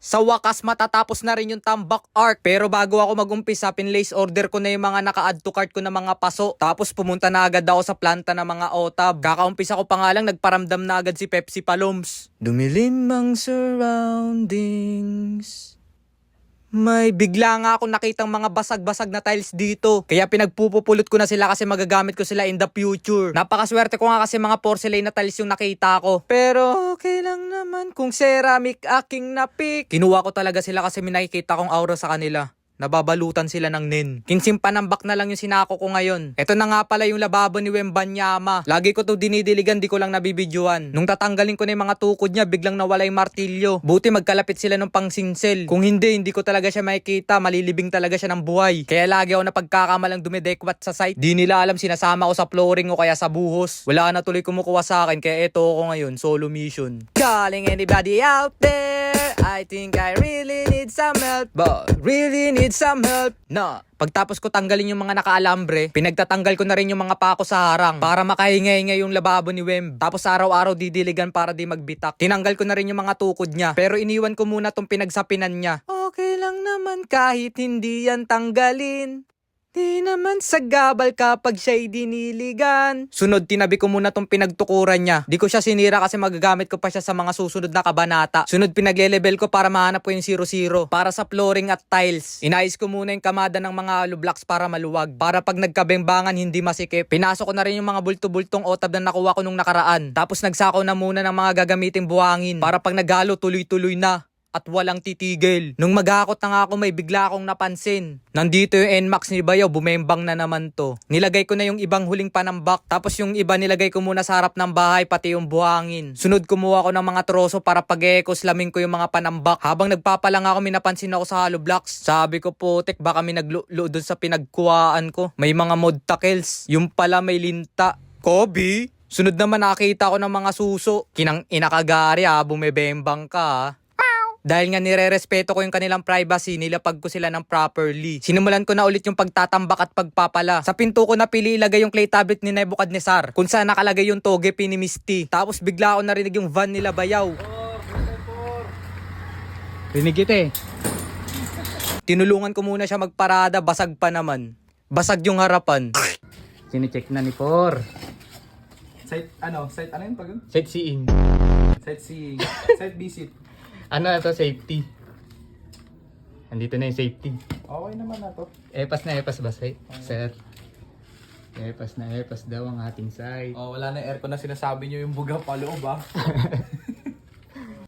Sa wakas matatapos na rin yung tambak arc. Pero bago ako mag-umpisa, pinlace order ko na yung mga naka-add to cart ko na mga paso. Tapos pumunta na agad ako sa planta ng mga otab. Kakaumpisa ko pa nga lang, nagparamdam na agad si Pepsi Paloms. Dumilim ang surroundings. May bigla nga akong nakitang mga basag-basag na tiles dito. Kaya pinagpupupulot ko na sila kasi magagamit ko sila in the future. Napakaswerte ko nga kasi mga porcelain na tiles yung nakita ko. Pero okay lang naman kung ceramic aking napik. Kinuha ko talaga sila kasi may nakikita kong aura sa kanila. Nababalutan sila ng nin. Kinsim panambak na lang yung sinako ko ngayon. Ito na nga pala yung lababo ni Wembanyama. Lagi ko to dinidiligan, di ko lang nabibidyoan. Nung tatanggalin ko na yung mga tukod niya, biglang nawala yung martilyo. Buti magkalapit sila ng pangsinsel. Kung hindi ko talaga siya makikita. Malilibing talaga siya ng buhay. Kaya lagi ako napagkakamalang dumidekwat sa site. Di nila alam sinasama ko sa flooring o kaya sa buhos. Wala na tuloy kumukuha sa akin, kaya ito ako ngayon, solo mission. Calling anybody out there, I think I really need some help. But really need some help na. Pagtapos ko tanggalin yung mga nakaalambre, pinagtatanggal ko na rin yung mga pako sa harang para makahingay-ingay yung lababo ni Wemb. Tapos araw-araw didiligan para di magbitak. Tinanggal ko na rin yung mga tukod niya, pero iniwan ko muna tong pinagsapinan niya. Okay lang naman kahit hindi yan tanggalin. Di naman sagabal kapag siya'y diniligan. Sunod, tinabi ko muna tong pinagtukuran niya. Di ko siya sinira kasi magagamit ko pa siya sa mga susunod na kabanata. Sunod, pinagle-level ko para mahanap ko yung 0-0. Para sa flooring at tiles. Inayos ko muna yung kamada ng mga hollow blocks para maluwag. Para pag nagkabembangan hindi masikip. Pinasok ko na rin yung mga bulto-bultong otab na nakuha ko nung nakaraan. Tapos nagsako na muna ng mga gagamiting buhangin. Para pag naghalo tuloy-tuloy na. At walang titigil. Nung maghakot na nga ako, may bigla akong napansin. Nandito yung NMAX ni Bayaw, bumembang na naman to. Nilagay ko na yung ibang huling panambak, tapos yung iba nilagay ko muna sa harap ng bahay, pati yung buhangin. Sunod, kumuha ko ng mga troso para pag-ecoslamin ko yung mga panambak. Habang nagpapalang ako, minapansin ako sa hollow blocks. Sabi ko, putik, baka may naglulo dun sa pinagkuhaan ko. May mga mod tackles. Yung pala may linta. Kobe? Sunod naman nakita ko ng mga suso. Kinang inakagari bumebembang ka Dahil nga nire-respeto ko yung kanilang privacy, nilapag ko sila ng properly. Sinimulan ko na ulit yung pagtatambak at pagpapala. Sa pinto ko napili ilagay yung clay tablet ni Nebuchadnezzar, kung saan nakalagay yung togepi ni Misty. Tapos bigla ako narinig yung van nila Bayaw. Rinig ito Tinulungan ko muna siya magparada, basag pa naman. Basag yung harapan. Sinicheck na ni Por. Site ano yun pag yun? Sightseeing. Sightseeing. Site visit. Ano ito? Safety. Andito na yung safety. Okay naman na to. Epas ba, sir? Epas daw ang ating site. Oh, wala na aircon na sinasabi nyo yung buga pa loob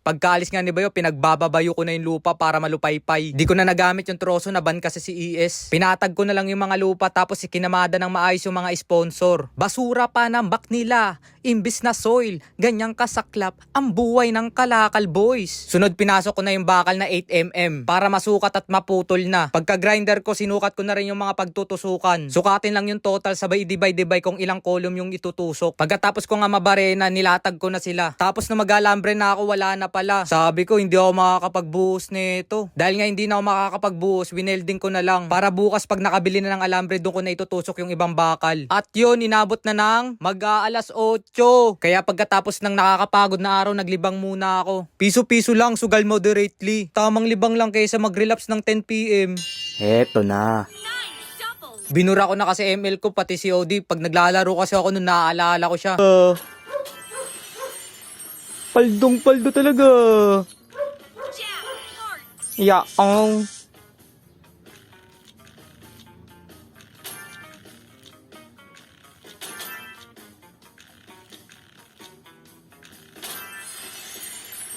Pagkaalis nga ni Bayo, pinagbababayo ko na yung lupa para malupaypay. Di ko na nagamit yung troso na ban kasi si ES. Pinatag ko na lang yung mga lupa tapos ikinamada ng maayos yung mga sponsor. Basura pa ng bak nila. Imbis na soil, ganyang kasaklap ang buhay ng Kalakal Boys. Sunod, pinasok ko na yung bakal na 8mm para masukat at maputol na. Pagka-grinder ko, sinukat ko na rin yung mga pagtutusukan. Sukatin lang yung total, sabay divide kung ilang column yung itutusok. Pagkatapos ko nga mabarena, nilatag ko na sila. Tapos na mag-alambre na ako, wala na pala. Sabi ko, hindi ako makakapagbuhos nito. Dahil nga hindi na ako makakapagbuhos, winelding ko na lang. Para bukas pag nakabili na ng alambre, doon ko na itutusok yung ibang bakal. At yun, inabot na ng mag-aalas 8. Kaya pagkatapos ng nakakapagod na araw, naglibang muna ako. Piso-piso lang, sugal moderately. Tamang libang lang kaysa mag-relapse ng 10 PM. Eto na. Binura ko na kasi ML ko, pati si OD. Pag naglalaro kasi ako nun, naaalala ko siya. Paldong-paldo talaga. Yaong.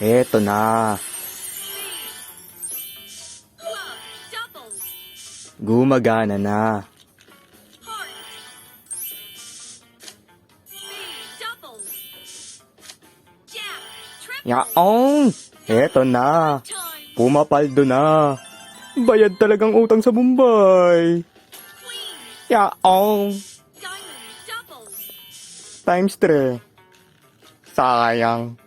Eto na. Gumagana na. Yaong. Eto na. Pumapaldo na. Bayad talagang utang sa Mumbai. Yaong. Times 3. Sayang.